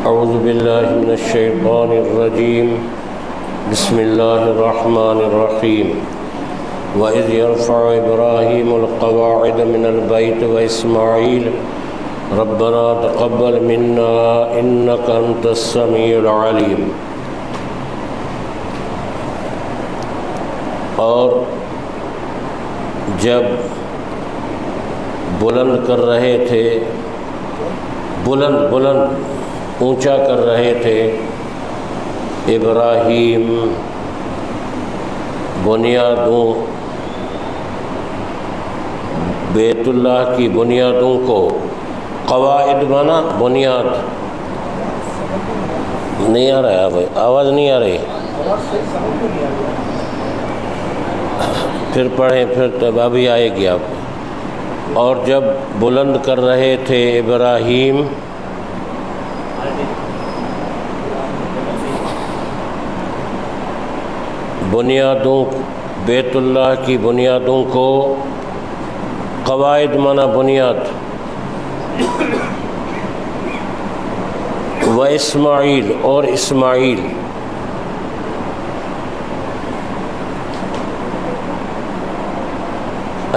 اعوذ باللہ من الشیطان الرجیم بسم اللہ الرحمن الرحیم وَإِذْ يَرْفَعُ إِبْرَاهِيمُ الْقَوَاعِدَ مِنَ الْبَيْتِ وَإِسْمَاعِيلُ رَبَّنَا تَقَبَّلْ مِنَّا إِنَّكَ أَنْتَ السَّمِيعُ الْعَلِيمُ۔ اور جب بلند کر رہے تھے، بلند اونچا کر رہے تھے ابراہیم بنیادوں، بیت اللہ کی بنیادوں کو، قواعد مانا بنیاد، نہیں آ رہا ہے بھائی، آواز نہیں آ رہی، پھر پڑھیں، پھر تب ابھی آئے گی آپ۔ اور جب بلند کر رہے تھے ابراہیم بنیادوں، بیت اللہ کی بنیادوں کو، قواعد مانا بنیاد، و اسماعیل اور اسماعیل،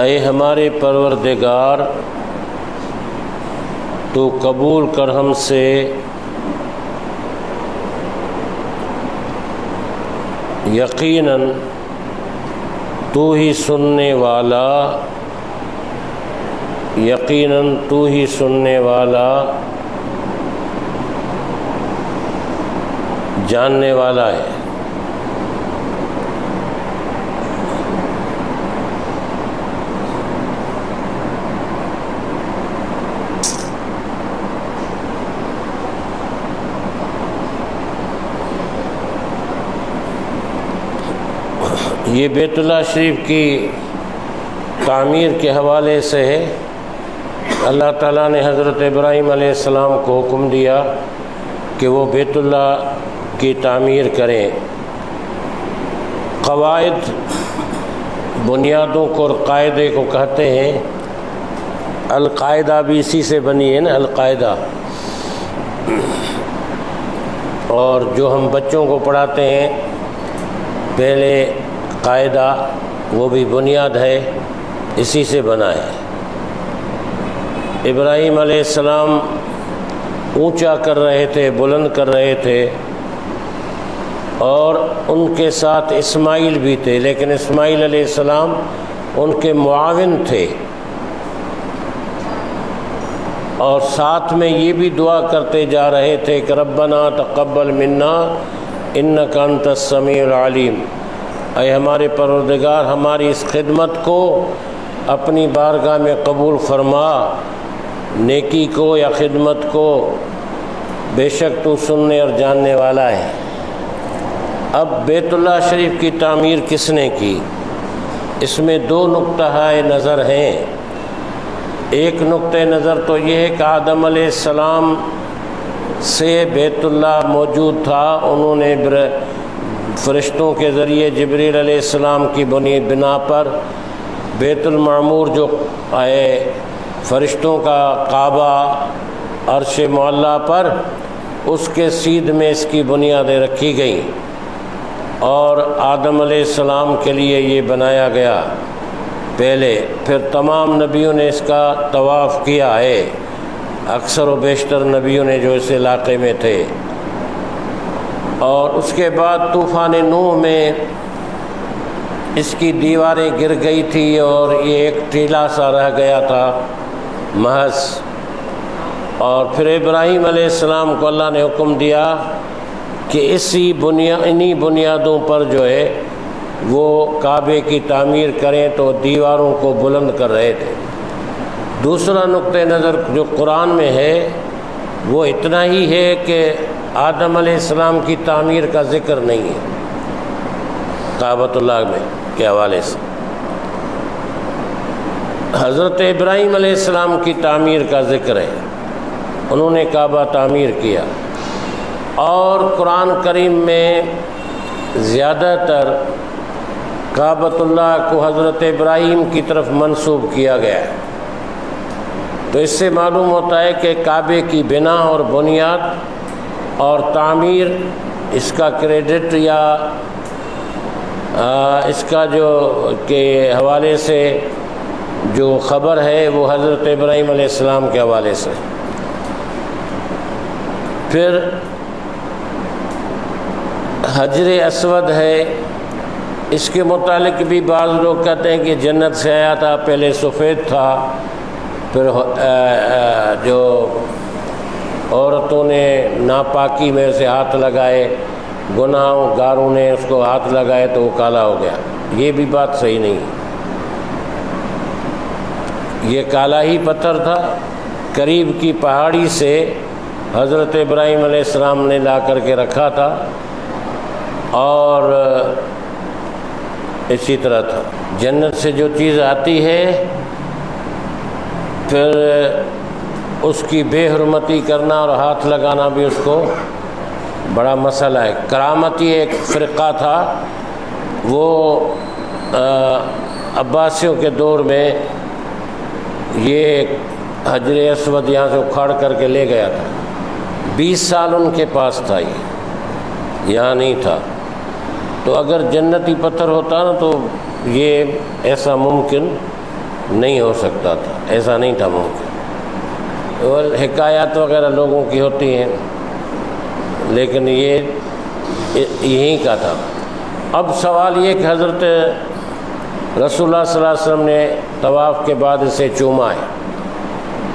اے ہمارے پروردگار تو قبول کر ہم سے یقیناً تو ہی سننے والا، یقیناً تو ہی سننے والا، جاننے والا ہے۔ یہ بیت اللہ شریف کی تعمیر کے حوالے سے ہے۔ اللہ تعالیٰ نے حضرت ابراہیم علیہ السلام کو حکم دیا کہ وہ بیت اللہ کی تعمیر کریں۔ قواعد بنیادوں کو اور قاعدے کو کہتے ہیں۔ القاعدہ بھی اسی سے بنی ہے نا، القاعدہ، اور جو ہم بچوں کو پڑھاتے ہیں پہلے قاعدہ، وہ بھی بنیاد ہے، اسی سے بنا ہے۔ ابراہیم علیہ السلام اونچا کر رہے تھے، بلند کر رہے تھے، اور ان کے ساتھ اسماعیل بھی تھے، لیکن اسماعیل علیہ السلام ان کے معاون تھے، اور ساتھ میں یہ بھی دعا کرتے جا رہے تھے کہ ربنا تقبل منا انک انت السمیع العلیم، اے ہمارے پروردگار ہماری اس خدمت کو اپنی بارگاہ میں قبول فرما، نیکی کو یا خدمت کو، بے شک تو سننے اور جاننے والا ہے۔ اب بیت اللہ شریف کی تعمیر کس نے کی؟ اس میں دو نقطہ نظر ہیں۔ ایک نقطہ نظر تو یہ ہے کہ آدم علیہ السلام سے بیت اللہ موجود تھا، انہوں نے فرشتوں کے ذریعے جبریل علیہ السلام کی بنا پر بیت المعمور جو ہے فرشتوں کا کعبہ عرش معلیٰ پر، اس کے سیدھ میں اس کی بنیادیں رکھی گئیں، اور آدم علیہ السلام کے لیے یہ بنایا گیا پہلے۔ پھر تمام نبیوں نے اس کا طواف کیا ہے، اکثر و بیشتر نبیوں نے جو اس علاقے میں تھے۔ اور اس کے بعد طوفان نوح میں اس کی دیواریں گر گئی تھی، اور یہ ایک ٹیلہ سا رہ گیا تھا محض۔ اور پھر ابراہیم علیہ السلام کو اللہ نے حکم دیا کہ انہی بنیادوں پر جو ہے وہ کعبے کی تعمیر کریں، تو دیواروں کو بلند کر رہے تھے۔ دوسرا نقطہ نظر جو قرآن میں ہے وہ اتنا ہی ہے کہ آدم علیہ السلام کی تعمیر کا ذکر نہیں ہے کعبۃ اللہ میں کے حوالے سے۔ حضرت ابراہیم علیہ السلام کی تعمیر کا ذکر ہے، انہوں نے کعبہ تعمیر کیا۔ اور قرآن کریم میں زیادہ تر کعبۃ اللہ کو حضرت ابراہیم کی طرف منسوب کیا گیا ہے۔ تو اس سے معلوم ہوتا ہے کہ کعبے کی بنا اور بنیاد اور تعمیر اس کا کریڈٹ یا اس کا جو کے حوالے سے جو خبر ہے وہ حضرت ابراہیم علیہ السلام کے حوالے سے۔ پھر حجر اسود ہے، اس کے متعلق بھی بعض لوگ کہتے ہیں کہ جنت سے آیا تھا، پہلے سفید تھا، پھر جو عورتوں نے ناپاکی میں اسے ہاتھ لگائے، گناہ گاروں نے اس کو ہاتھ لگائے تو وہ کالا ہو گیا۔ یہ بھی بات صحیح نہیں، یہ کالا ہی پتھر تھا، قریب کی پہاڑی سے حضرت ابراہیم علیہ السلام نے لا کر کے رکھا تھا، اور اسی طرح تھا۔ جنت سے جو چیز آتی ہے پھر اس کی بے حرمتی کرنا اور ہاتھ لگانا بھی اس کو بڑا مسئلہ ہے۔ کرامتی ایک فرقہ تھا، وہ عباسیوں کے دور میں یہ حجر اسود یہاں سے اکھاڑ کر کے لے گیا تھا، 20 سال ان کے پاس تھا، یہ یہاں نہیں تھا۔ تو اگر جنتی پتھر ہوتا نا تو یہ ایسا ممکن نہیں ہو سکتا تھا، ایسا نہیں تھا ممکن۔ اور حکایات وغیرہ لوگوں کی ہوتی ہیں، لیکن یہ یہیں کا تھا۔ اب سوال یہ کہ حضرت رسول اللہ صلی اللہ علیہ وسلم نے طواف کے بعد اسے چوما ہے۔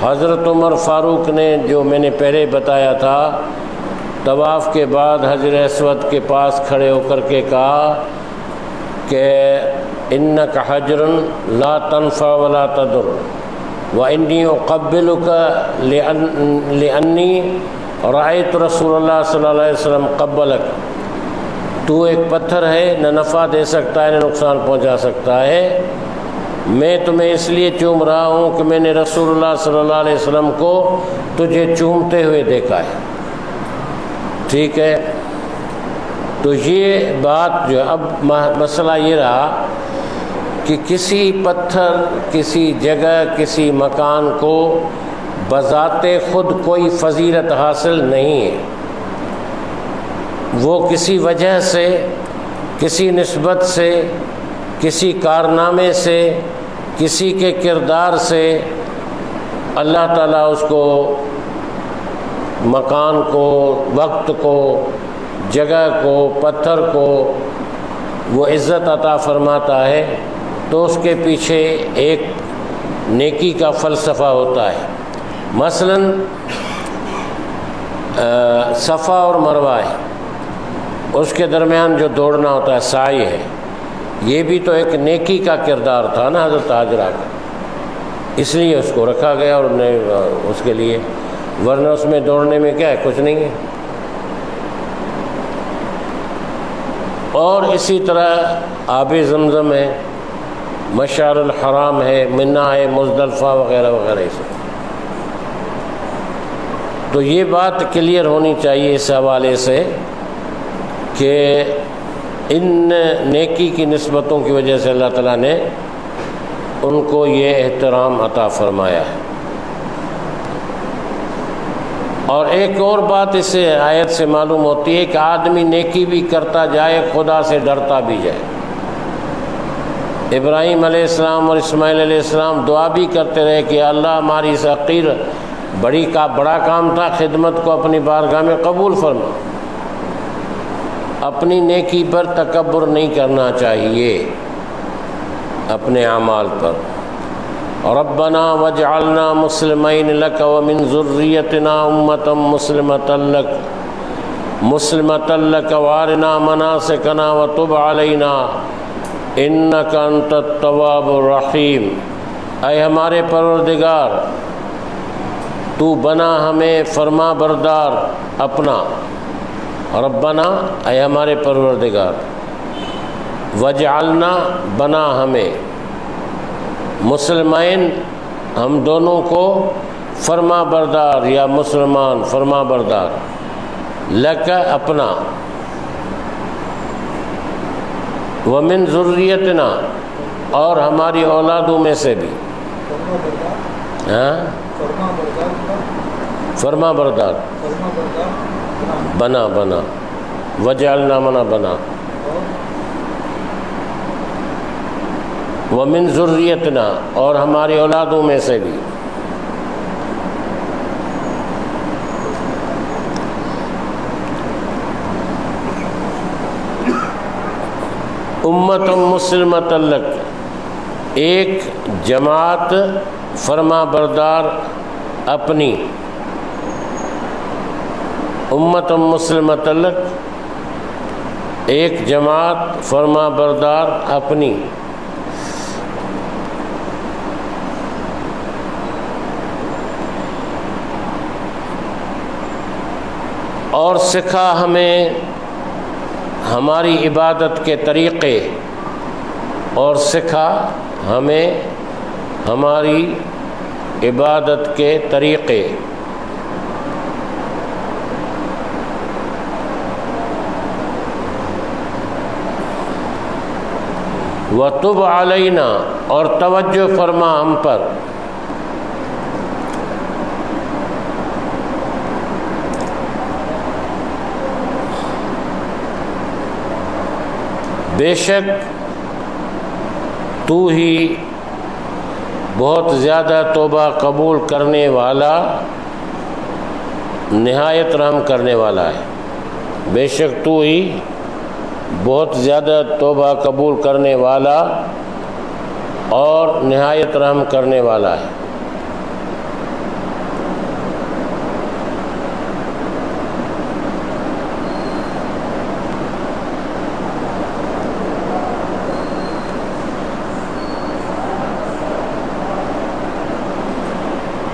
حضرت عمر فاروق نے، جو میں نے پہلے بتایا تھا، طواف کے بعد حجر اسود کے پاس کھڑے ہو کر کے کہا کہ انک حجر لا تنفع ولا تضر وانی اقبلک لانی رأیت رسول اللہ صلی اللہ علیہ وسلم قبلک۔ تو ایک پتھر ہے، نہ نفع دے سکتا ہے نہ نقصان پہنچا سکتا ہے، میں تمہیں اس لیے چوم رہا ہوں کہ میں نے رسول اللہ صلی اللہ علیہ وسلم کو تجھے چومتے ہوئے دیکھا ہے۔ ٹھیک ہے، تو یہ بات جو اب مسئلہ یہ رہا کہ کسی پتھر، کسی جگہ، کسی مکان کو بذات خود کوئی فضیلت حاصل نہیں ہے، وہ کسی وجہ سے، کسی نسبت سے، کسی کارنامے سے، کسی کے کردار سے اللہ تعالیٰ اس کو، مکان کو، وقت کو، جگہ کو، پتھر کو وہ عزت عطا فرماتا ہے، تو اس کے پیچھے ایک نیکی کا فلسفہ ہوتا ہے۔ مثلا صفا اور مروہ ہے، اس کے درمیان جو دوڑنا ہوتا ہے سعی ہے، یہ بھی تو ایک نیکی کا کردار تھا نا حضرت حاجرہ کا، اس لیے اس کو رکھا گیا اور اس کے لیے، ورنہ اس میں دوڑنے میں کیا ہے، کچھ نہیں ہے۔ اور اسی طرح آب زمزم ہے، مشعر الحرام ہے، منی ہے، مزدلفہ وغیرہ وغیرہ۔ تو یہ بات کلیئر ہونی چاہیے اس حوالے سے کہ ان نیکی کی نسبتوں کی وجہ سے اللہ تعالیٰ نے ان کو یہ احترام عطا فرمایا ہے۔ اور ایک اور بات اس آیت سے معلوم ہوتی ہے کہ آدمی نیکی بھی کرتا جائے، خدا سے ڈرتا بھی جائے۔ ابراہیم علیہ السلام اور اسماعیل علیہ السلام دعا بھی کرتے رہے کہ اللہ ہماری اس حقیر بڑا کام تھا، خدمت کو اپنی بارگاہ میں قبول فرما۔ اپنی نیکی پر تکبر نہیں کرنا چاہیے، اپنے اعمال پر۔ ربنا واجعلنا مسلمین لک ومن ذریتنا امة مسلمة لک وارنا مناسکنا وتب علینا انک انت التواب الرحیم۔ اے ہمارے پروردگار، تو بنا ہمیں فرما بردار اپنا۔ ربنا، اے ہمارے پروردگار، وجعلنا، بنا ہمیں، مسلمین، ہم دونوں کو، فرما بردار یا مسلمان فرما بردار، لک، اپنا، ومن ذریتنا، اور ہماری اولادوں میں سے بھی، فرما بردار، بنا وجعلنا منا بنا، ومن ذریتنا اور ہماری اولادوں میں سے بھی، امت مسلمۃ لک ایک جماعت فرما بردار اپنی، امت مسلمۃ لک ایک جماعت فرما بردار اپنی، اور سکھا ہمیں ہماری عبادت کے طریقے، اور سکھا ہمیں ہماری عبادت کے طریقے، وَتُبْ عَلَيْنَا اور توجہ فرما ہم پر، بے شک تو ہی بہت زیادہ توبہ قبول کرنے والا، نہایت رحم کرنے والا ہے، بے شک تو ہی بہت زیادہ توبہ قبول کرنے والا اور نہایت رحم کرنے والا ہے۔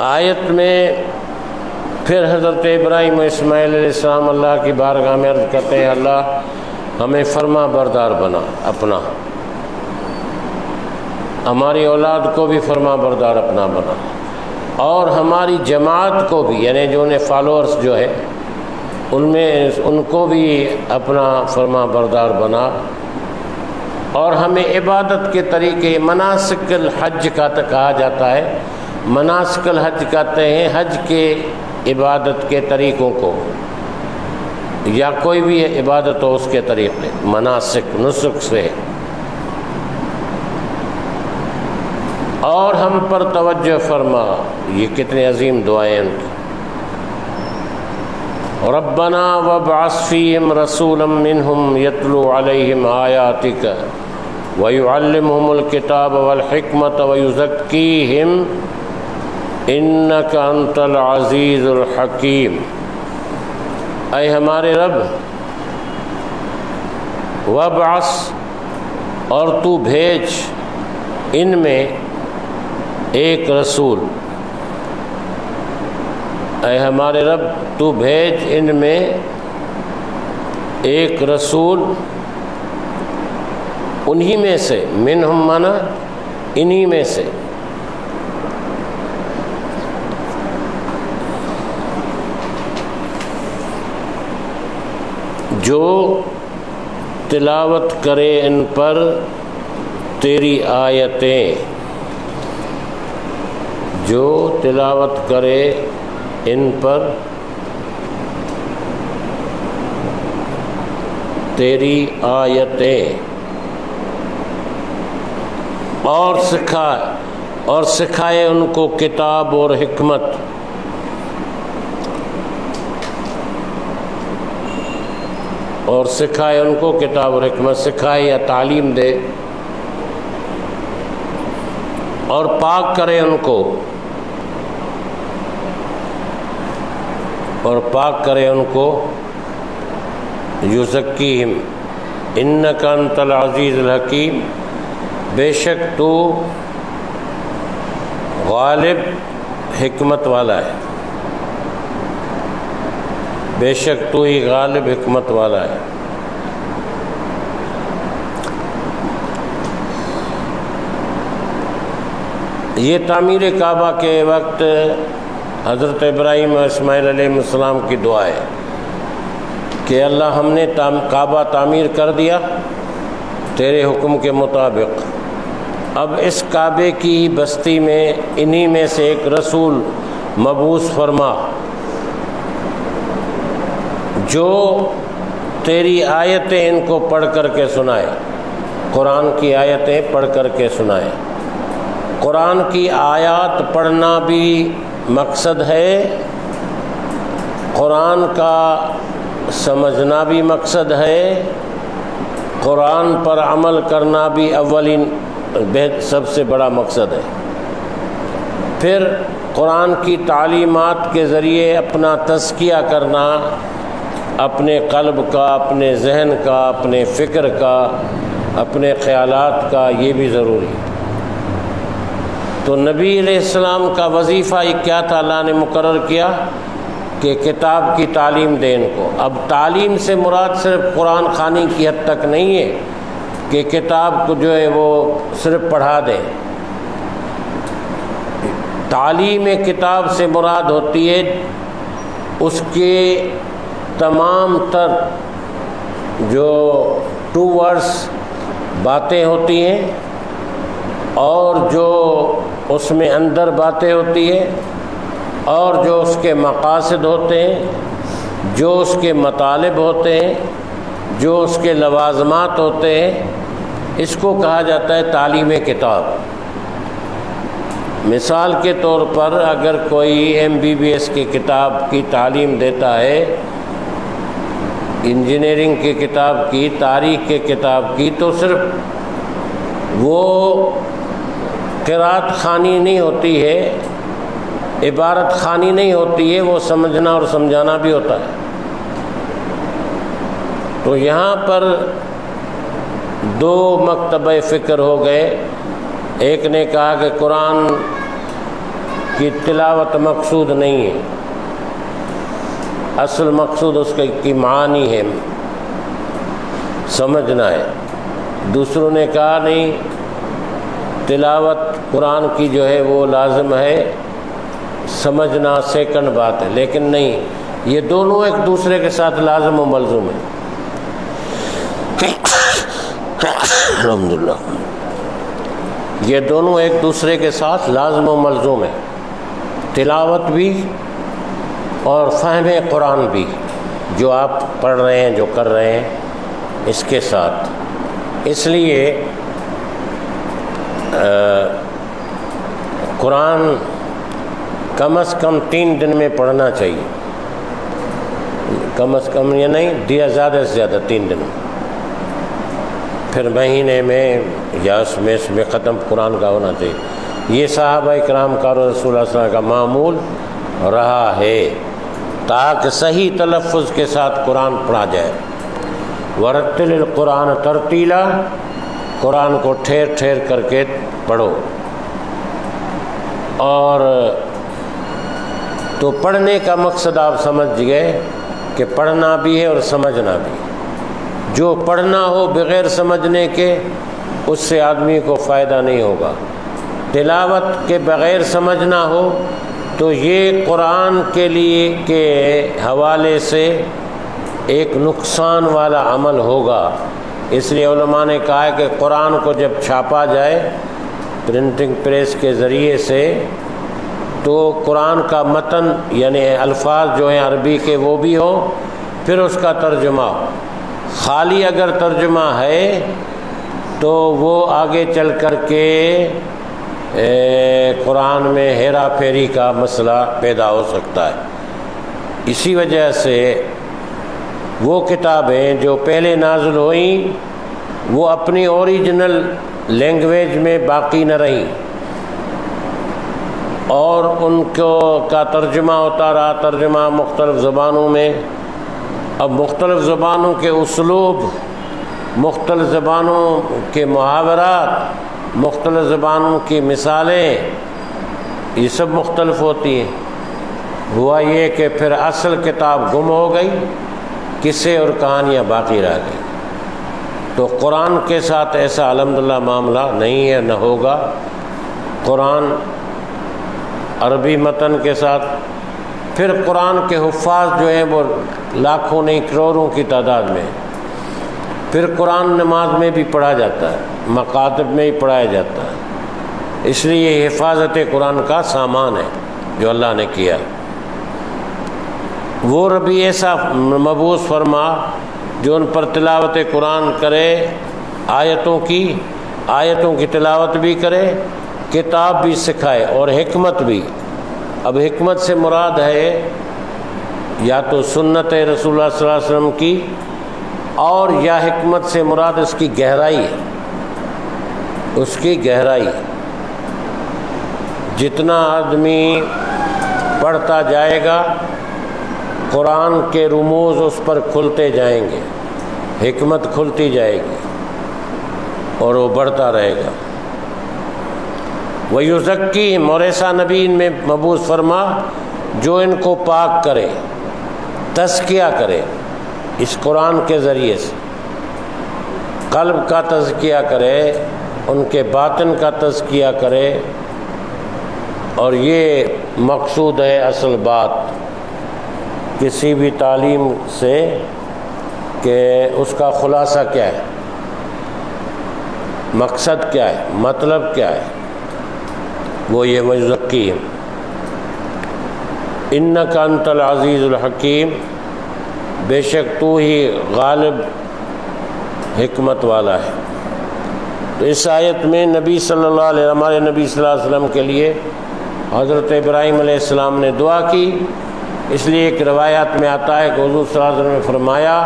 آیت میں پھر حضرت ابراہیم و اسماعیل علیہ السلام اللہ کی بارگاہ میں عرض کرتے ہیں، اللہ ہمیں فرما بردار بنا اپنا، ہماری اولاد کو بھی فرما بردار اپنا بنا، اور ہماری جماعت کو بھی، یعنی جو انہیں فالوورز جو ہے ان میں ان کو بھی اپنا فرما بردار بنا، اور ہمیں عبادت کے طریقے، مناسک الحج کا کہا جاتا ہے، مناسک الحج کہتے ہیں حج کے عبادت کے طریقوں کو، یا کوئی بھی عبادت ہو اس کے طریقے، مناسک نسک سے، اور ہم پر توجہ فرما۔ یہ کتنے عظیم دعائیں ان کی، ربنا وابعث فیہم رسولا منہم یتلو علیہم آیاتک ویعلمہم الکتاب والحکمت ویزکیہم انک انت العزیز الحکیم۔ اے ہمارے رب، وابعث اور تو بھیج ان میں ایک رسول، اے ہمارے رب تو بھیج ان میں ایک رسول، انہی میں سے، منہم منا انہی میں سے، جو تلاوت کرے ان پر تیری آیتیں، جو تلاوت کرے ان پر تیری آیتیں، اور سکھائے ان کو کتاب اور حکمت، اور سکھائے ان کو کتاب اور حکمت، سکھائے یا تعلیم دے، اور پاک کرے ان کو، اور پاک کرے ان کو، یزکیہم انک انت العزیز الحکیم، بے شک تو غالب حکمت والا ہے، بے شک تو ہی غالب حکمت والا ہے۔ یہ تعمیر کعبہ کے وقت حضرت ابراہیم و اسماعیل علیہ السلام کی دعا ہے کہ اللہ ہم نے کعبہ تعمیر کر دیا تیرے حکم کے مطابق، اب اس کعبے کی بستی میں انہی میں سے ایک رسول مبعوث فرما جو تیری آیتیں ان کو پڑھ کر کے سنائے، قرآن کی آیتیں پڑھ کر کے سنائے۔ قرآن کی آیات پڑھنا بھی مقصد ہے، قرآن کا سمجھنا بھی مقصد ہے، قرآن پر عمل کرنا بھی اولین سب سے بڑا مقصد ہے۔ پھر قرآن کی تعلیمات کے ذریعے اپنا تزکیہ کرنا، اپنے قلب کا، اپنے ذہن کا، اپنے فکر کا، اپنے خیالات کا، یہ بھی ضروری ہے۔ تو نبی علیہ السلام کا وظیفہ کیا تھا؟ اللہ نے مقرر کیا کہ کتاب کی تعلیم دیں ان کو۔ اب تعلیم سے مراد صرف قرآن خوانی کی حد تک نہیں ہے کہ کتاب کو جو ہے وہ صرف پڑھا دیں۔ تعلیم کتاب سے مراد ہوتی ہے اس کے تمام تر جو ٹوورڈس باتیں ہوتی ہیں اور جو اس میں اندر باتیں ہوتی ہیں اور جو اس کے مقاصد ہوتے ہیں، جو اس کے مطالب ہوتے ہیں، جو اس کے لوازمات ہوتے ہیں، اس کو کہا جاتا ہے تعلیم کتاب۔ مثال کے طور پر اگر کوئی MBBS کی کتاب کی تعلیم دیتا ہے، انجینئرنگ کی کتاب کی، تاریخ کے کتاب کی، تو صرف وہ قرأت خوانی نہیں ہوتی ہے، عبارت خوانی نہیں ہوتی ہے، وہ سمجھنا اور سمجھانا بھی ہوتا ہے۔ تو یہاں پر دو مکتبہ فکر ہو گئے۔ ایک نے کہا کہ قرآن کی تلاوت مقصود نہیں ہے، اصل مقصود اس کی معانی ہے، سمجھنا ہے۔ دوسروں نے کہا نہیں، تلاوت قرآن کی جو ہے وہ لازم ہے، سمجھنا سیکنڈ بات ہے۔ لیکن نہیں، یہ دونوں ایک دوسرے کے ساتھ لازم و ملزوم ہیں۔ الحمدللہ، یہ دونوں ایک دوسرے کے ساتھ لازم و ملزوم ہیں، تلاوت بھی اور فہم قرآن بھی، جو آپ پڑھ رہے ہیں، جو کر رہے ہیں، اس کے ساتھ۔ اس لیے قرآن کم از کم 3 دن میں پڑھنا چاہیے، کم از کم، یہ نہیں دیا زیادہ سے زیادہ 3 دن، پھر مہینے میں یا اس میں ختم قرآن کا ہونا چاہیے۔ یہ صحابہ کرام کا رسول اللہ صلی اللہ علیہ وسلم کا معمول رہا ہے، تاکہ صحیح تلفظ کے ساتھ قرآن پڑھا جائے۔ ورتل القرآن ترتیلا، قرآن کو ٹھہر ٹھہر کر کے پڑھو۔ اور تو پڑھنے کا مقصد آپ سمجھ گئے کہ پڑھنا بھی ہے اور سمجھنا بھی۔ جو پڑھنا ہو بغیر سمجھنے کے، اس سے آدمی کو فائدہ نہیں ہوگا۔ تلاوت کے بغیر سمجھنا ہو تو یہ قرآن کے لیے کے حوالے سے ایک نقصان والا عمل ہوگا۔ اس لیے علماء نے کہا ہے کہ قرآن کو جب چھاپا جائے پرنٹنگ پریس کے ذریعے سے، تو قرآن کا متن یعنی الفاظ جو ہیں عربی کے وہ بھی ہوں، پھر اس کا ترجمہ ہو۔ خالی اگر ترجمہ ہے تو وہ آگے چل کر کے قرآن میں ہیرا پھیری کا مسئلہ پیدا ہو سکتا ہے۔ اسی وجہ سے وہ کتابیں جو پہلے نازل ہوئیں وہ اپنی اوریجنل لینگویج میں باقی نہ رہیں، اور ان کو کا ترجمہ ہوتا رہا، ترجمہ مختلف زبانوں میں۔ اب مختلف زبانوں کے اسلوب، مختلف زبانوں کے محاورات، مختلف زبانوں کی مثالیں، یہ سب مختلف ہوتی ہیں۔ ہوا یہ کہ پھر اصل کتاب گم ہو گئی، قصے اور کہانیاں باقی رہ گئی۔ تو قرآن کے ساتھ ایسا الحمدللہ معاملہ نہیں ہے، نہ ہوگا۔ قرآن عربی متن کے ساتھ، پھر قرآن کے حفاظ جو ہیں وہ لاکھوں نہیں کروڑوں کی تعداد میں، پھر قرآن نماز میں بھی پڑھا جاتا ہے، مکاتب میں بھی پڑھایا جاتا ہے۔ اس لیے یہ حفاظت قرآن کا سامان ہے جو اللہ نے کیا۔ وہ ربی ایسا مبعوث فرما جو ان پر تلاوت قرآن کرے، آیتوں کی تلاوت بھی کرے، کتاب بھی سکھائے اور حکمت بھی۔ اب حکمت سے مراد ہے یا تو سنت رسول اللہ صلی اللہ علیہ وسلم کی، اور یا حکمت سے مراد اس کی گہرائی ہے، اس کی گہرائی۔ جتنا آدمی پڑھتا جائے گا قرآن کے رموز اس پر کھلتے جائیں گے، حکمت کھلتی جائے گی اور وہ بڑھتا رہے گا۔ وَيُزَكِّيهِمْ، اور ایسا نبی ان میں مبعوث فرما جو ان کو پاک کرے، تزکیہ کرے اس قرآن کے ذریعے سے، قلب کا تزکیہ کرے، ان کے باطن کا تزکیہ کرے۔ اور یہ مقصود ہے اصل بات کسی بھی تعلیم سے، کہ اس کا خلاصہ کیا ہے، مقصد کیا ہے، مطلب کیا ہے، وہ یہ وَيُزَكِّيهِمْ إِنَّكَ أَنْتَ الْعَزِيزُ الْحَكِيمُ، بے شک تو ہی غالب حکمت والا ہے۔ تو اس آیت میں نبی صلی اللہ علیہ ہمارے نبی صلی اللہ علیہ وسلم کے لیے حضرت ابراہیم علیہ السلام نے دعا کی، اس لیے ایک روایات میں آتا ہے کہ حضور صلی اللہ علیہ وسلم نے فرمایا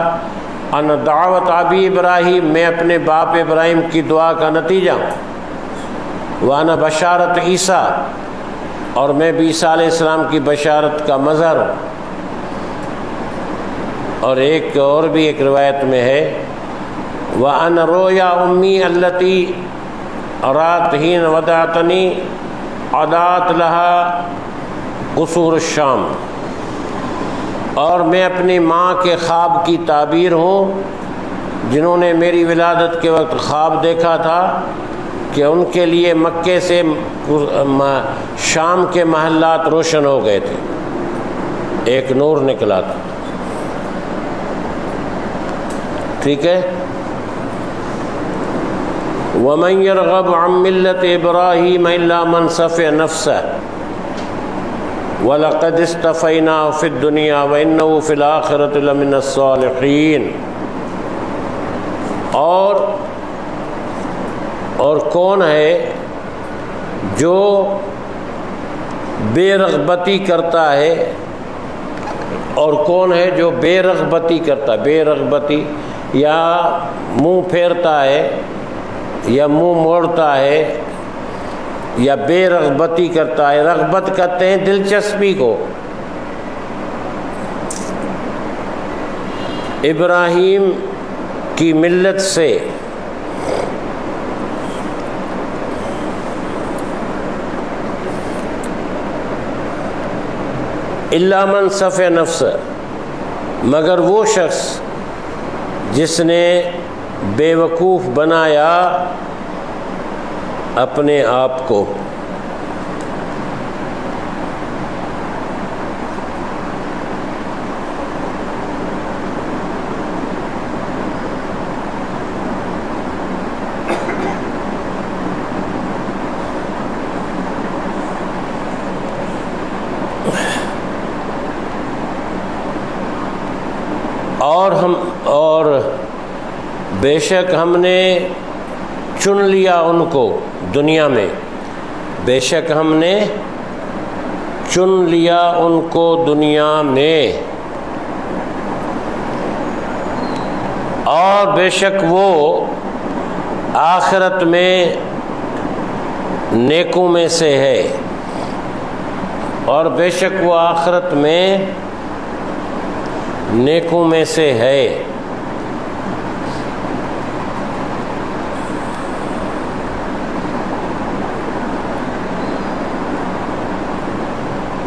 انا دعوت ابی ابراہیم، میں اپنے باپ ابراہیم کی دعا کا نتیجہ ہوں، وانا بشارت عیسیٰ، اور میں بھی عیسیٰ علیہ السلام کی بشارت کا مظہر ہوں۔ اور ایک اور بھی ایک روایت میں ہے وَأَنَا رُؤْيَا أُمِّي الَّتِي أَرَاتْ حِينَ وَضَعْتَنِي عَدَاتْ لَهَا قُصُورُ الشام، اور میں اپنی ماں کے خواب کی تعبیر ہوں جنہوں نے میری ولادت کے وقت خواب دیکھا تھا کہ ان کے لیے مکے سے شام کے محلات روشن ہو گئے تھے، ایک نور نکلا تھا۔ ٹھیک ہے، وَمَنْ يَرْغَبُ عَنْ مِلَّةِ إِبْرَاهِيمَ إِلَّا مَنْ سَفِهَ نَفْسَهُ وَلَقَدِ اصْطَفَيْنَاهُ فِي الدُّنْيَا وَإِنَّهُ فِي الْآخِرَةِ لَمِنَ الصَّالِحِينَ۔ اور کون ہے جو بے رغبتی کرتا ہے، اور کون ہے جو بے رغبتی کرتا ہے، بے رغبتی یا منہ پھیرتا ہے یا منہ موڑتا ہے یا بے رغبتی کرتا ہے۔ رغبت کہتے ہیں دلچسپی کو۔ ابراہیم کی ملت سے الا من صفی نفس، مگر وہ شخص جس نے بے وقوف بنایا اپنے آپ کو۔ اور بے شک ہم نے چن لیا ان کو دنیا میں، بے شک ہم نے چن لیا ان کو دنیا میں، اور بے شک وہ آخرت میں نیکوں میں سے ہے، اور بے شک وہ آخرت میں نیکوں میں سے ہے۔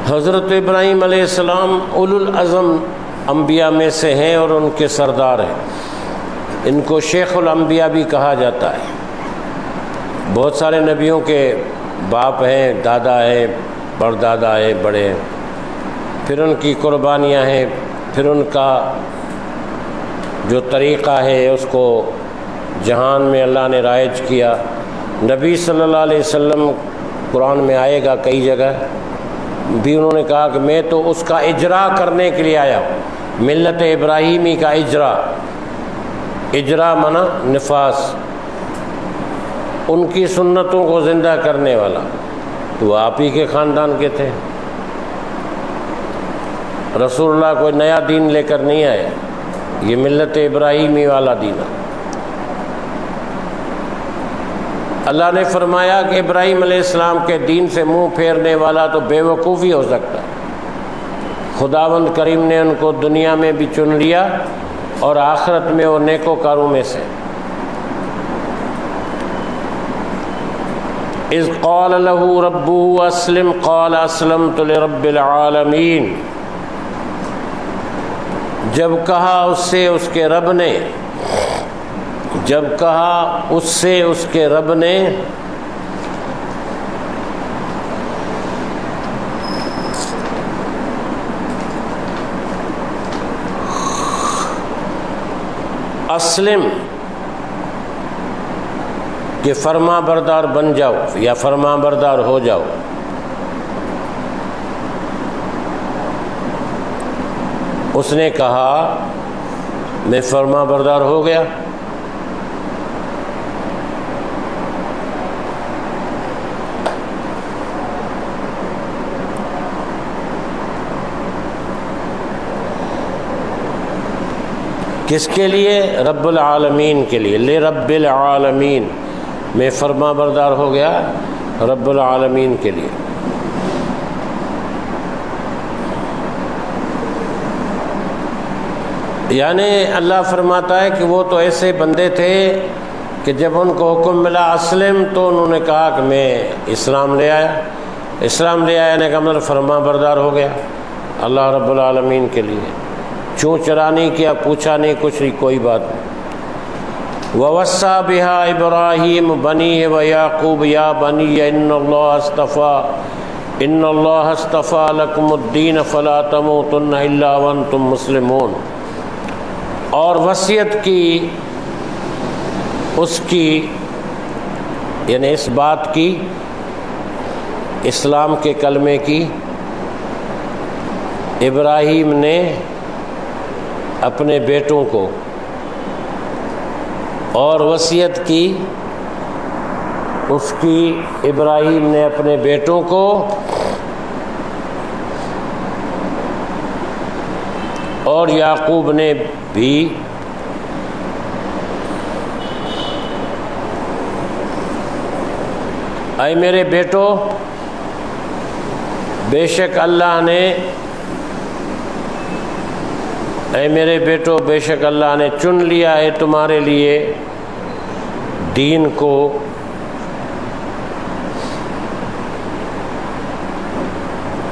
حضرت ابراہیم علیہ السلام اولو العزم انبیاء میں سے ہیں اور ان کے سردار ہیں، ان کو شیخ الانبیاء بھی کہا جاتا ہے۔ بہت سارے نبیوں کے باپ ہیں، دادا ہیں، پردادا ہیں، بڑے ہیں، پھر ان کی قربانیاں ہیں، پھر ان کا جو طریقہ ہے اس کو جہان میں اللہ نے رائج کیا۔ نبی صلی اللہ علیہ وسلم قرآن میں آئے گا کئی جگہ، بھی انہوں نے کہا کہ میں تو اس کا اجرا کرنے کے لیے آیا ہوں، ملت ابراہیمی کا اجرا منا نفاذ، ان کی سنتوں کو زندہ کرنے والا، تو وہ آپ ہی کے خاندان کے تھے۔ رسول اللہ کوئی نیا دین لے کر نہیں آئے، یہ ملت ابراہیمی والا دین ہے۔ اللہ نے فرمایا کہ ابراہیم علیہ السلام کے دین سے منہ پھیرنے والا تو بے وقوف ہی ہو سکتا ہے۔ خداوند کریم نے ان کو دنیا میں بھی چن لیا اور آخرت میں وہ نیکوکاروں میں سے۔ اذ قال له ربه اسلم قال اسلمت لرب العالمین، جب کہا اس سے اس کے رب نے اسلم کہ فرما بردار بن جاؤ یا فرما بردار ہو جاؤ، اس نے کہا میں فرما بردار ہو گیا۔ کس کے لیے؟ رب العالمین کے لیے، لرب العالمین، میں فرما بردار ہو گیا رب العالمین کے لیے۔ یعنی اللہ فرماتا ہے کہ وہ تو ایسے بندے تھے کہ جب ان کو حکم ملا اسلم تو انہوں نے کہا کہ میں اسلام لے آیا۔ اسلام لے آیا نے کا مطلب فرما بردار ہو گیا اللہ رب العالمین کے لیے، چوں چرا نہیں کیا، پوچھا نہیں، کچھ نہیں، کوئی بات نہیں۔ وَوَصَّى بِهَا إِبْرَاهِيمُ بَنِيهِ وَيَعْقُوبُ يَا بَنِيَّ إِنَّ اللَّهَ اصْطَفَى لَكُمُ الدِّينَ فَلَا تَمُوتُنَّ إِلَّا وَأَنْتُمْ مُسْلِمُونَ، اور وصیت کی اس کی، یعنی اس بات کی، اسلام کے کلمے کی، ابراہیم نے اپنے بیٹوں کو، اور وصیت کی اس کی ابراہیم نے اپنے بیٹوں کو، اور یعقوب نے بھی اے میرے بیٹو، بے شک اللہ نے، اے میرے بیٹو بے شک اللہ نے چن لیا ہے تمہارے لیے دین کو،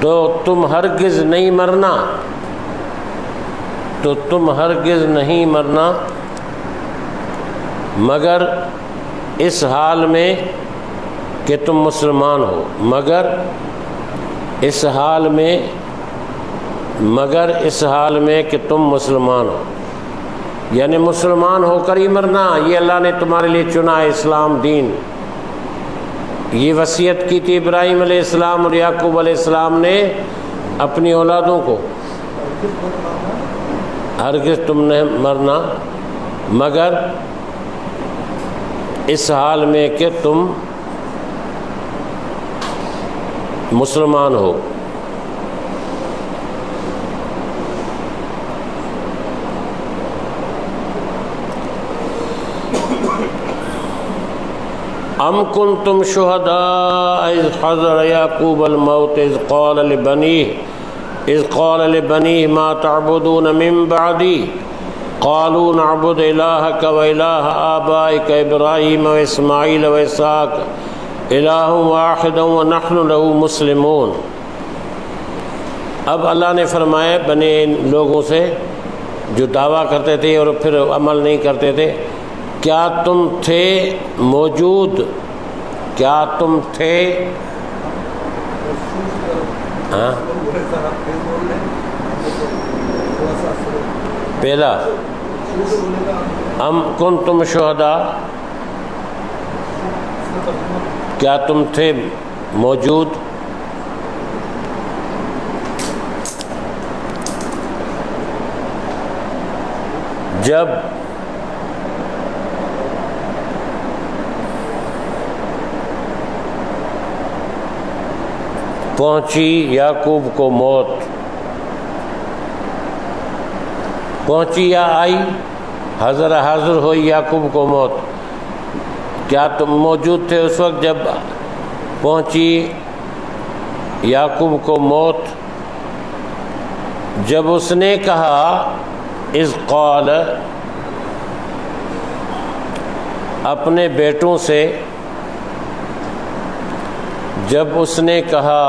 تو تم ہرگز نہیں مرنا، مگر اس حال میں کہ تم مسلمان ہو، مگر اس حال میں کہ تم مسلمان ہو، یعنی مسلمان ہو کر ہی مرنا، یہ اللہ نے تمہارے لیے چنا ہے اسلام دین۔ یہ وصیت کی تھی ابراہیم علیہ السلام اور یعقوب علیہ السلام نے اپنی اولادوں کو، ہرگز تم نے مرنا مگر اس حال میں کہ تم مسلمان ہو۔ ام کنتم شہداء اذ حضر یعقوب الموت اذ قال لبنیہ ما تعبدون من بعدی قالوا نعبد الہک و الہ آبائک ابراہیم و اسماعیل و اسحاق الہ واحد ونحن له مسلمون۔ اب اللہ نے فرمایا بنے لوگوں سے جو دعویٰ کرتے تھے اور پھر عمل نہیں کرتے تھے، کیا تم تھے موجود، کیا تم تھے پہلا ام کنتم شہداء، کیا تم تھے موجود جب پہنچی یعقوب کو موت، پہنچی یا آئی، حاضر ہوئی یعقوب کو موت۔ کیا تم موجود تھے اس وقت جب پہنچی یعقوب کو موت؟ جب اس نے کہا، اذ قال، اپنے بیٹوں سے، جب اس نے کہا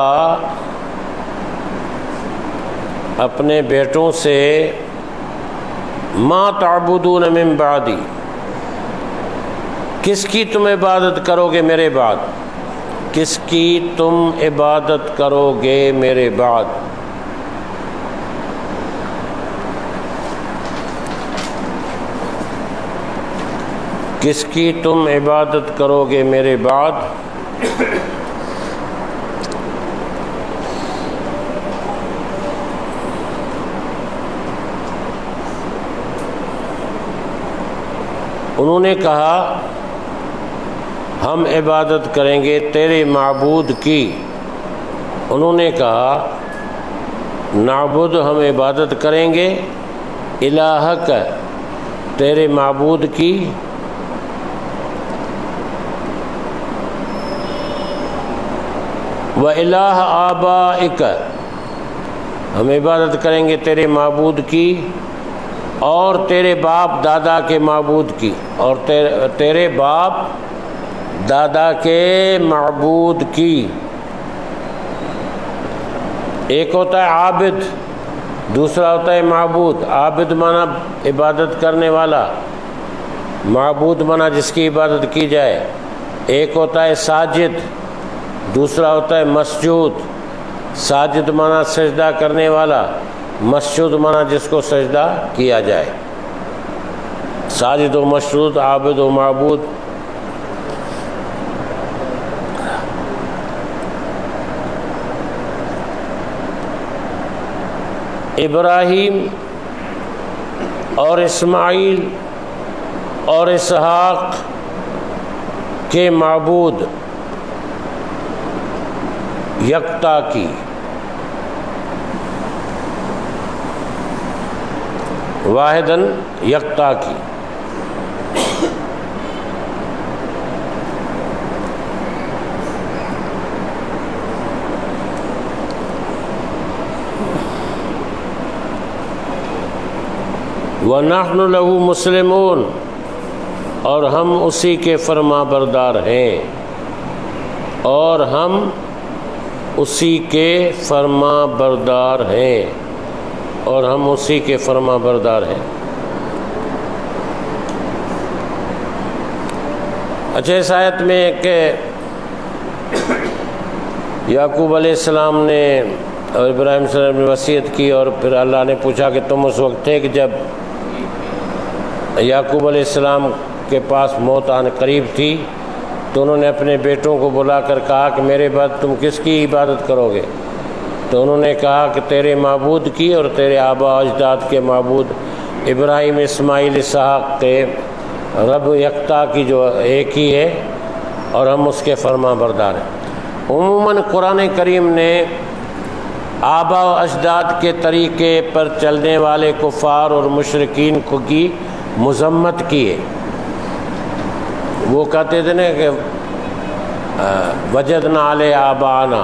اپنے بیٹوں سے، ما تعبدون من بعدی، کس کی تم عبادت کرو گے میرے بعد، کس کی تم عبادت کرو گے میرے بعد؟ کس کی تم عبادت کرو گے میرے بعد؟ انہوں نے کہا ہم عبادت کریں گے تیرے معبود کی۔ انہوں نے کہا نعبد، ہم عبادت کریں گے، الہک، تیرے معبود کی، وَإِلَٰهَ آبَائِكَ، ہم عبادت کریں گے تیرے معبود کی اور تیرے باپ دادا کے معبود کی، اور تیرے باپ دادا کے معبود کی۔ ایک ہوتا ہے عابد، دوسرا ہوتا ہے معبود۔ عابد مانا عبادت کرنے والا، معبود مانا جس کی عبادت کی جائے۔ ایک ہوتا ہے ساجد، دوسرا ہوتا ہے مسجود۔ ساجد مانا سجدہ کرنے والا، مسجود مانا جس کو سجدہ کیا جائے۔ ساجد و مسجود، عابد و معبود۔ ابراہیم اور اسماعیل اور اسحاق کے معبود یکتا کی، واحداً یکتا کی۔ وَنَحْنُ لَهُ مُسْلِمُونَ، اور ہم اسی کے فرما بردار ہیں، اور ہم اسی کے فرما بردار ہیں، اور ہم اسی کے فرما بردار ہیں۔ اچھا، اس آیت میں کہ یعقوب علیہ السلام نے اور ابراہیم صلی اللہ علیہ وسلم نے وصیت کی، اور پھر اللہ نے پوچھا کہ تم اس وقت تھے کہ جب یعقوب علیہ السلام کے پاس موت آنے قریب تھی، تو انہوں نے اپنے بیٹوں کو بلا کر کہا کہ میرے بعد تم کس کی عبادت کرو گے؟ تو انہوں نے کہا کہ تیرے معبود کی اور تیرے آبا اجداد کے معبود ابراہیم، اسماعیل، اسحاق کے رب یکتا کی جو ایک ہی ہے، اور ہم اس کے فرما بردار ہیں۔ عموماً قرآن کریم نے آبا و اجداد کے طریقے پر چلنے والے کفار اور مشرکین کو کی مذمت کی ہے۔ وہ کہتے تھے نا کہ وجدنا علیہ آباءنا،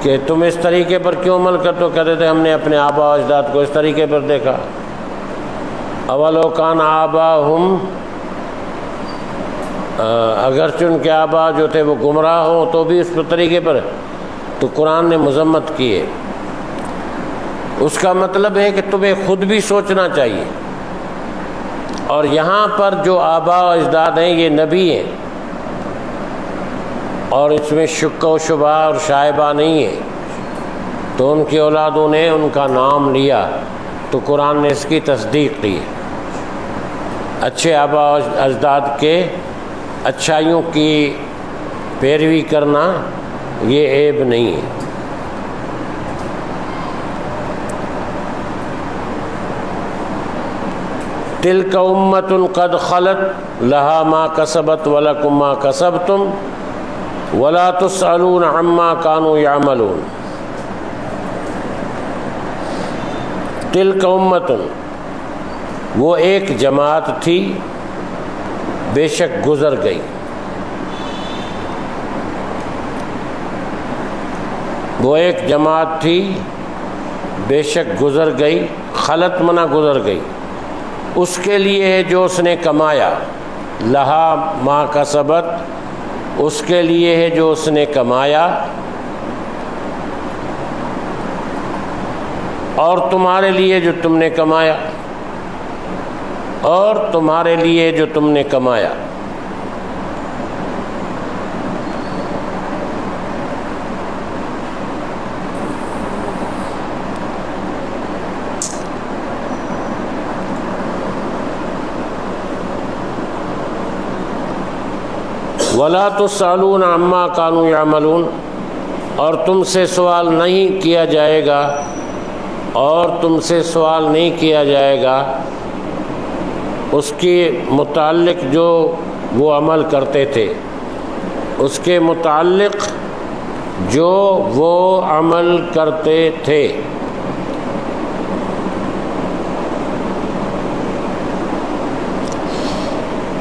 کہ تم اس طریقے پر کیوں عمل کرتے ہو؟ کہتے تھے ہم نے اپنے آبا و اجداد کو اس طریقے پر دیکھا۔ اولو کان آباؤہم، اگرچہ ان کے آبا جو تھے وہ گمراہ ہوں تو بھی اس طریقے پر، تو قرآن نے مذمت کی ہے۔ اس کا مطلب ہے کہ تمہیں خود بھی سوچنا چاہیے، اور یہاں پر جو آبا و اجداد ہیں یہ نبی ہیں، اور اس میں شک و شبہ اور شائبہ نہیں ہے، تو ان کی اولادوں نے ان کا نام لیا، تو قرآن نے اس کی تصدیق کی۔ اچھے آبا و اجداد کے اچھائیوں کی پیروی کرنا یہ عیب نہیں ہے۔ تلک امۃ قد خلت لہا ما کسبت ولکم ما کسبتم ولا تسألون عما كانوا يعملون۔ تلک امۃ، وہ ایک جماعت تھی، بے شک گزر گئی۔ وہ ایک جماعت تھی، بے شک گزر گئی۔ خلط منا گزر گئی، اس کے لیے ہے جو اس نے کمایا، لہا ما کسبت، اس کے لیے ہے جو اس نے کمایا، اور تمہارے لیے جو تم نے کمایا، اور تمہارے لیے جو تم نے کمایا۔ وَلَا تُسْأَلُونَ عَمَّا كَانُوا يَعْمَلُونَ، اور تم سے سوال نہیں کیا جائے گا، اور تم سے سوال نہیں کیا جائے گا اس کے متعلق جو وہ عمل کرتے تھے، اس کے متعلق جو وہ عمل کرتے تھے۔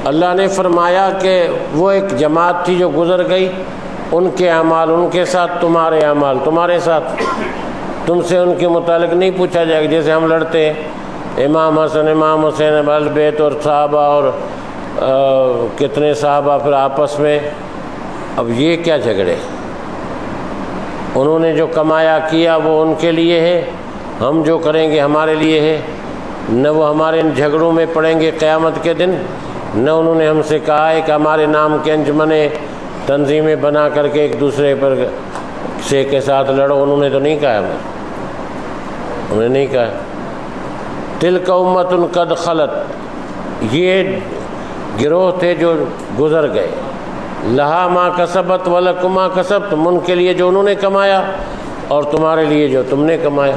اللہ نے فرمایا کہ وہ ایک جماعت تھی جو گزر گئی، ان کے اعمال ان کے ساتھ، تمہارے اعمال تمہارے ساتھ، تم سے ان کے متعلق نہیں پوچھا جائے گا۔ جیسے ہم لڑتے ہیں، امام حسن امام حسین اہل بیت اور صحابہ اور کتنے صحابہ پھر آپس میں، اب یہ کیا جھگڑے؟ انہوں نے جو کمایا کیا وہ ان کے لیے ہے، ہم جو کریں گے ہمارے لیے ہے۔ نہ وہ ہمارے ان جھگڑوں میں پڑیں گے قیامت کے دن، نہ انہوں نے ہم سے کہا ہے کہ ہمارے نام کے انجمنیں تنظیمیں بنا کر کے ایک دوسرے پر سے کے ساتھ لڑو، انہوں نے تو نہیں کہا ہے، انہوں نے نہیں کہا۔ تلک امۃ قد خلت، یہ گروہ تھے جو گزر گئے، لہا ما کسبت ولکم ما کسبتم، ان کے لیے جو انہوں نے کمایا اور تمہارے لیے جو تم نے کمایا۔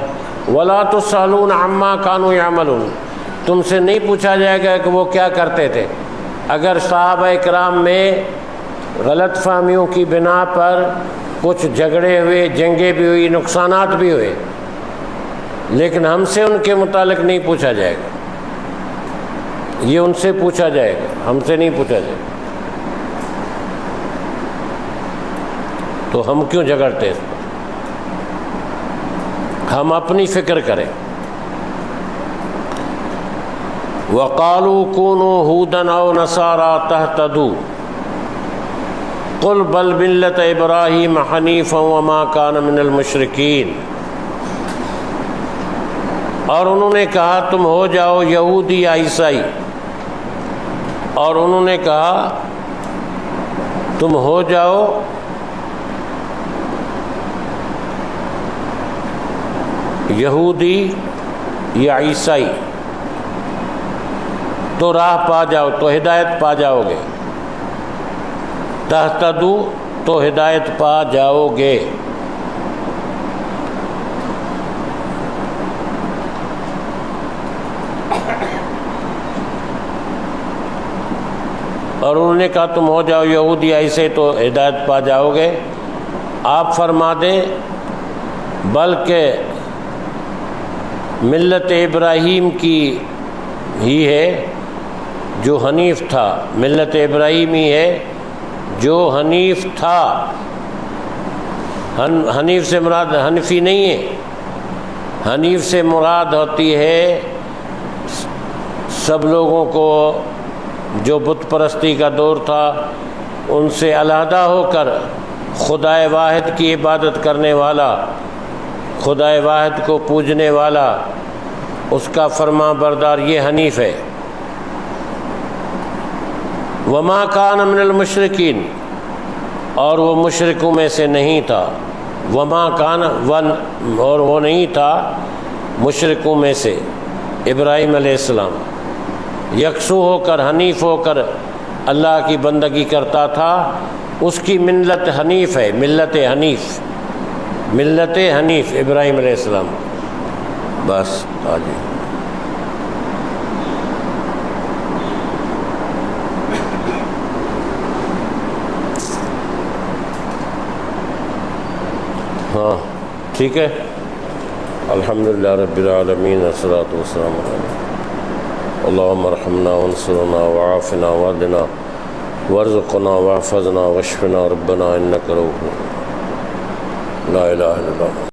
ولا تسألون عما كانوا يعملون، تم سے نہیں پوچھا جائے گا کہ وہ کیا کرتے تھے۔ اگر صحابہ کرام میں غلط فہمیوں کی بنا پر کچھ جھگڑے ہوئے، جنگیں بھی ہوئی، نقصانات بھی ہوئے، لیکن ہم سے ان کے متعلق نہیں پوچھا جائے گا، یہ ان سے پوچھا جائے گا، ہم سے نہیں پوچھا جائے گا۔ تو ہم کیوں جھگڑتے ہیں؟ ہم اپنی فکر کریں۔ وَقَالُوا كُونُوا هُودًا أَوْ نَصَارَىٰ تَهْتَدُوا قُلْ بَلْ مِلَّةَ إِبْرَاهِيمَ حَنِيفًا وَمَا كَانَ مِنَ الْمُشْرِكِينَ، اور انہوں نے کہا تم ہو جاؤ یہودی یا عیسائی، اور انہوں نے کہا تم ہو جاؤ یہودی یا عیسائی، تو راہ پا جاؤ، تو ہدایت پا جاؤ گے، تہتدو، تو ہدایت پا جاؤ گے۔ اور انہوں نے کہا تم ہو جاؤ یہودی ایسے تو ہدایت پا جاؤ گے۔ آپ فرما دیں بلکہ ملت ابراہیم کی ہی ہے جو حنیف تھا، ملت ابراہیم ہی ہے جو حنیف تھا۔ حنیف سے مراد حنفی نہیں ہے، حنیف سے مراد ہوتی ہے سب لوگوں کو جو بت پرستی کا دور تھا ان سے علیحدہ ہو کر خدائے واحد کی عبادت کرنے والا، خدائے واحد کو پوجنے والا، اس کا فرما بردار، یہ حنیف ہے۔ وما کان من المشرکین، اور وہ مشرکوں میں سے نہیں تھا، وما کان، اور وہ نہیں تھا مشرکوں میں سے، ابراہیم علیہ السلام یکسو ہو کر، حنیف ہو کر اللہ کی بندگی کرتا تھا۔ اس کی ملت حنیف ہے، ملت حنیف، ملت حنیف ابراہیم علیہ السلام۔ بس آجی ہاں ٹھیک ہے. الحمدللہ رب العالمین والصلاة والسلام علیہ اللہم ارحمنا وانصرنا وعافنا وعدنا وارزقنا واحفظنا واشفنا ربنا انک رؤوف لا الہ الا اللہ.